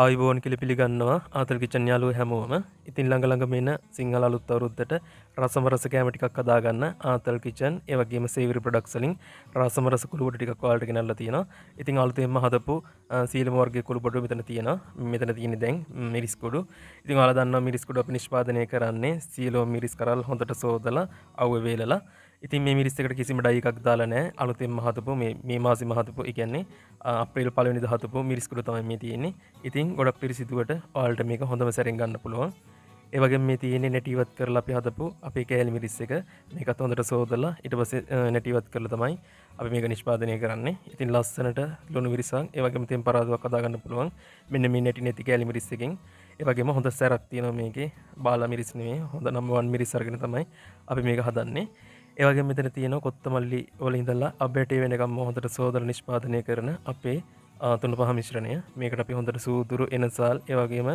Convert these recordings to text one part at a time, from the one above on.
ආයුබෝවන් කියලා පිළිගන්නවා ආතල් කිචන් යාළුවෝ හැමෝම. ඉතින් ළඟ ළඟ මෙන සිංහල අලුත් අවුරුද්දට රසම රස කෑම ටිකක් හදාගන්න ආතල් කිචන් ඒ වගේම සේවරි ප්‍රොඩක්ට්ස් වලින් රසම රස කුළු බඩු ටිකක් ඔයාලට ගෙනල්ලා තියෙනවා. ඉතින් අලුතෙන්ම හදපු සීලම වර්ගයේ කුළු බඩු මෙතන තියෙනවා. මෙතන තියෙන්නේ දැන් මිරිස් කුඩු. ඉතින් ඔයාලා දන්නවා මිරිස් කුඩු අපි නිෂ්පාදනය කරන්නේ සීලම මිරිස් කරල් හොඳට සෝදලා අවුවේ වේලලා. ඉතින් මේ මිරිස් එකට කිසිම ඩයි එකක් දාලා නැහැ. අලුතෙන්ම හදපු මේ මාසෙම හදපු ඒ කියන්නේ අප්‍රේල් 1 වෙනිදා හදපු මිරිස් කුඩු තමයි මේ තියෙන්නේ. ඉතින් ගොඩක් පිරිසිදුවට ඔයාලට මේක හොඳම සැරෙන් ගන්න පුළුවන්. ඒ වගේම මේ තියෙන්නේ නැටි ඉවත් කරලා අපි හදපු අපේ කෑලි මිරිස් එක. මේකත් හොඳට සෝදලා ඊට පස්සේ නැටි ඉවත් කරලා තමයි අපි මේක නිෂ්පාදනය කරන්නේ. ඉතින් ලස්සනට ලුණු මිරිසක් ඒ වගේම තෙම්පරාදුවක් හදා ගන්න පුළුවන්. මෙන්න මේ නැටි නැති කෑලි මිරිස් එකෙන්. ඒ වගේම හොඳ සැරක් තියෙනවා මේකේ. බාලා මිරිස් නෙවෙයි. හොඳ නම්බර් 1 මිරිස් අරගෙන තමයි අපි මේක හදන්නේ. ඒ වගේම මෙතන තියෙනවා කොත්තමල්ලි වල ඉඳලා අබ්බැටේ වෙනකම් හොඳට සෝදලා නිෂ්පාදනය කරන අපේ තුන පහ මිශ්‍රණය. මේකට අපි හොඳට සූදුරු එනසාල් ඒ වගේම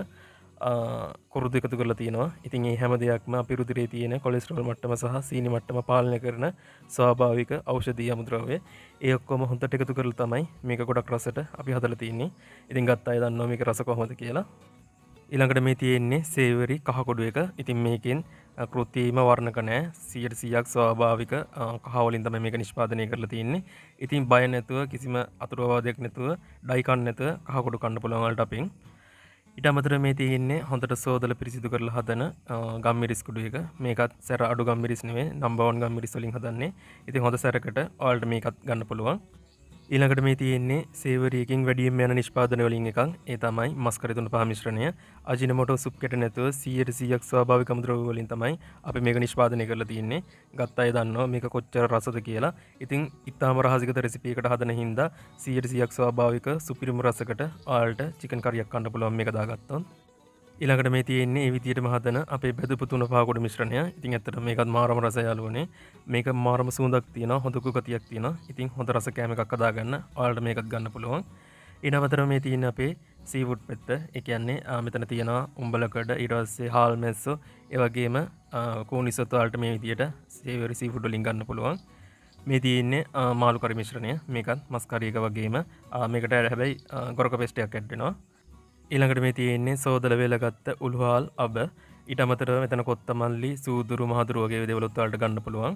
කුරුදු එකතු කරලා තියෙනවා. ඉතින් මේ හැම දෙයක්ම අපි රුධිරයේ තියෙන කොලෙස්ටරෝල් මට්ටම සහ සීනි මට්ටම පාලනය කරන ස්වාභාවික ඖෂධීය අමුද්‍රව්‍ය. ඒ ඔක්කොම හොඳට එකතු කරලා තමයි මේක ගොඩක් රසට අපි හදලා තියෙන්නේ. ඉතින් ගත්ත අය දන්නවා මේක රස කොහොමද කියලා. ඊළඟට මේ තියෙන්නේ සේවරි කහ කොඩු එක. ඉතින් මේකෙන් කෘත්‍රිම වර්ණක නැහැ. 100%ක් ස්වාභාවික කහ වලින් තමයි මේක නිෂ්පාදනය කරලා තියෙන්නේ. ඉතින් බය නැතුව කිසිම අතුරුවාදයක් නැතුව ඩයි කන්න නැතුව කහ කොඩු කන්න පුළුවන් වලට අපෙන්. ඊට අමතරව මේ තියෙන්නේ හොඳට සෝදලා පිරිසිදු කරලා හදන ගම්මිරිස් කුඩු එක. මේකත් සැර අඩු ගම්මිරිස් නෙවෙයි නම්බර් 1 ගම්මිරිස් වලින් හදන්නේ. ඉතින් හොඳ සැරකට ඔයාලට මේකත් ගන්න පුළුවන්. ඊළඟට මේ තියෙන්නේ සේවරි එකකින් වැඩියෙන් යන නිෂ්පාදන වලින් එකක්. ඒ තමයි මස්කරි තුන පහ මිශ්‍රණය. අජිනමෝටෝ සුප් කෙට නැතුව 100%ක් ස්වාභාවික අමුද්‍රව්‍ය වලින් තමයි අපි මේක නිෂ්පාදනය කරලා තියෙන්නේ. ගත්ත අය දන්නවා මේක කොච්චර රසද කියලා. ඉතින් ඊටාම රහසිගත රෙසිපි එකකට හදන හින්දා 100%ක් ස්වාභාවික සුපිරිම රසකට ඔයාලට චිකන් කරියක් කන්න පුළුවන් මේක දාගත්තොත්. ඊළඟට මේ තියෙන්නේ මේ විදිහටම හදන අපේ බෙදපු තුන පහ කොට මිශ්‍රණය. ඉතින් ඇත්තට මේකත් මාරම රසය යාළුවනේ. මේක මාරම සුවඳක් තියෙනවා, හොඳ කුකතියක් තියෙනවා. ඉතින් හොඳ රස කෑම එකක් හදාගන්න ඔයාලට මේකත් ගන්න පුළුවන්. ඊට අමතරව මේ තියෙන්නේ අපේ සීවුඩ් පෙත්ත. ඒ කියන්නේ මෙතන තියෙනවා උඹලකඩ, ඊට පස්සේ හාල් මැස්සෝ, ඒ වගේම කෝනිසොත් වලට මේ විදිහට සේවරි සීෆුඩ් වලින් ගන්න පුළුවන්. මේ තියෙන්නේ මාළු කරි මිශ්‍රණය. මේකත් මස් කරි එක වගේම මේකට හැබැයි ගොරක පෙස්ටයක් ඇඩ් වෙනවා. ඊළඟට මේ තියෙන්නේ සෝදල වේලගත්ත උළුහාල් අබ. ඊට අමතරව මෙතන කොත්තමල්ලි, සූදුරු, මහදුරු වගේ දේවලුත් වලට ගන්න පුළුවන්.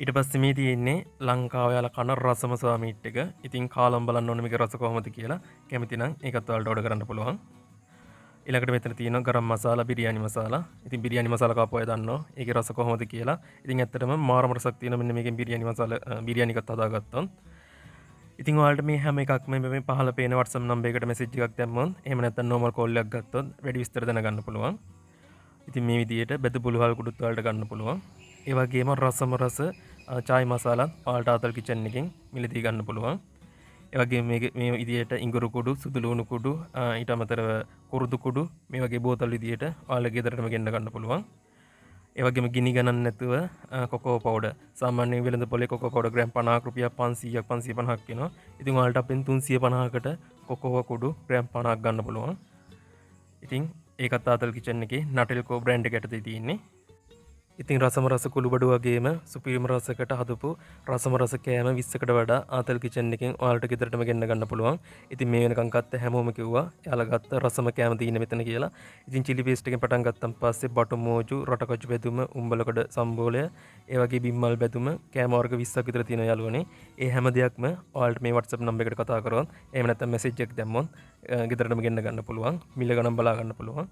ඊට පස්සේ මේ තියෙන්නේ ලංකාවේ යාලා කන රසම ස්වාමීට් එක. ඉතින් කාලම් බලන්න ඕනේ මේක රස කොහොමද කියලා. කැමති නම් ඒකත් ඔයාලට ඕඩර් කරන්න පුළුවන්. ඊළඟට මෙතන තියෙනවා ගරම් මසාලා, බිරියානි මසාලා. ඉතින් බිරියානි මසාලා කාපු අය දන්නවා ඒකේ රස කොහොමද කියලා. ඉතින් ඇත්තටම මාරම රසක් තියෙන මෙන්න මේකෙන් බිරියානි මසාලා බිරියානි එකත් හදාගත්තොත්. ඉතින් ඔයාලට මේ හැම එකක්ම මේ පහළ පේන WhatsApp නම්බර් එකට මෙසේජ් එකක් දැම්මොත් එහෙම නැත්නම් normal call එකක් ගත්තොත් වැඩි විස්තර දැනගන්න පුළුවන්. ඉතින් මේ විදිහට බෙද බුලුහල් කුඩුත් වලට ගන්න පුළුවන්. ඒ වගේම රසම රස චායි මසාලා ඔයාලට ආතල් කිචන් එකෙන් මිලදී ගන්න පුළුවන්. ඒ වගේම මේ විදිහට ඉඟුරු කුඩු, සුදු ලුණු කුඩු, ඊට අමතරව කුරුදු කුඩු මේ වගේ බෝතල් විදිහට ඔයාලගේ ගෙදරටම ගෙන්න ගන්න පුළුවන්. ඒ වගේම ගිනි ගණන් නැතුව කොකෝ පවුඩර් සාමාන්‍යයෙන් වෙළඳ පොලේ කොකෝ පවුඩර් ග්‍රෑම් 50ක් රුපියල් 500ක් 550ක් වෙනවා. ඉතින් ඔයාලට අපෙන් 350කට කොකෝ කුඩු ග්‍රෑම් 50ක් ගන්න පුළුවන්. ඉතින් ඒකත් ආතල් කිචන් එකේ නටෙල්කෝ බ්‍රෑන්ඩ් එකට තියෙන්නේ. ඉතින් රසම රස කුළු බඩු වගේම සුපිරිම රසකට හදපු රසම රස කෑම 20කට වඩා ආතල් කිචන් එකෙන් ඔයාලට ගෙදරටම ගෙන්න ගන්න පුළුවන්. ඉතින් මේ වෙනකන් ගත්ත හැමෝම කිව්වා එයාලා ගත්ත රසම කෑම තියෙන මෙතන කියලා. ඉතින් චිලි පේස්ට් එකෙන් පටන් ගත්තන් පස්සේ බටු මෝජු, රටකචු බෙදුම, උම්බලකඩ සම්බෝලය, ඒ වගේ බිම්මල් බෙදුම කෑම වර්ග 20ක් විතර තියෙන යාළුවනේ. ඒ හැම දෙයක්ම ඔයාලට මේ WhatsApp නම්බර් එකට කතා කරොත් එහෙම නැත්නම් මෙසේජ් එකක් දැම්මොත් ගෙදරටම ගෙන්න ගන්න පුළුවන්. මිල ගණන් බලා ගන්න පුළුවන්.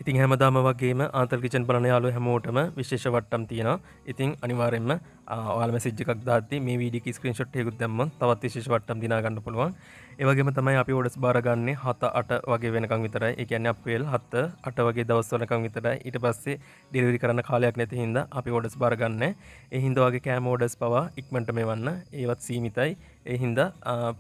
ඉතින් හැමදාම වගේම ආතල් කිචන් බලන යාළුවෝ හැමෝටම විශේෂ වට්ටම් තියෙනවා. ඉතින් අනිවාර්යෙන්ම ඔයාලා මෙසේජ් එකක් දාද්දි මේ වීඩියෝ එකේ ස්ක්‍රීන්ෂොට් එකකුත් දැම්මොත් තවත් විශේෂ වට්ටම් දිනා ගන්න පුළුවන්. ඒ වගේම තමයි අපි ඕඩර්ස් බාරගන්නේ 7-8 වගේ වෙනකන් විතරයි. ඒ කියන්නේ අප්‍රේල් 7-8 වගේ දවස් වලකන් විතරයි. ඊට පස්සේ ඩෙලිවරි කරන්න කාලයක් නැති හින්දා අපි ඕඩර්ස් බාරගන්නේ. ඒ හින්දා වගේ කෑම ඕඩර්ස් පවා ඉක්මනට මෙවන්න. ඒවත් සීමිතයි. ඒ හින්දා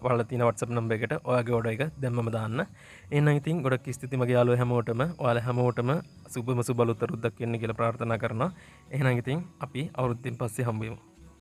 පහළ තියෙන WhatsApp නම්බර් එකට ඔයාගේ ඕඩර් එක දැම්මම දාන්න. එහෙනම් ඉතින් ගොඩක් ස්තුතියි මගේ යාළුවෝ හැමෝටම. ඔයාලා හැමෝටම සුබම සුබ අලුත් අවුරුද්දක් වෙන්න කියලා ප්‍රාර්ථනා කරනවා. එහෙනම් ඉතින් අපි අවුරුද්දෙන් පස්සේ හම්බ වෙමු.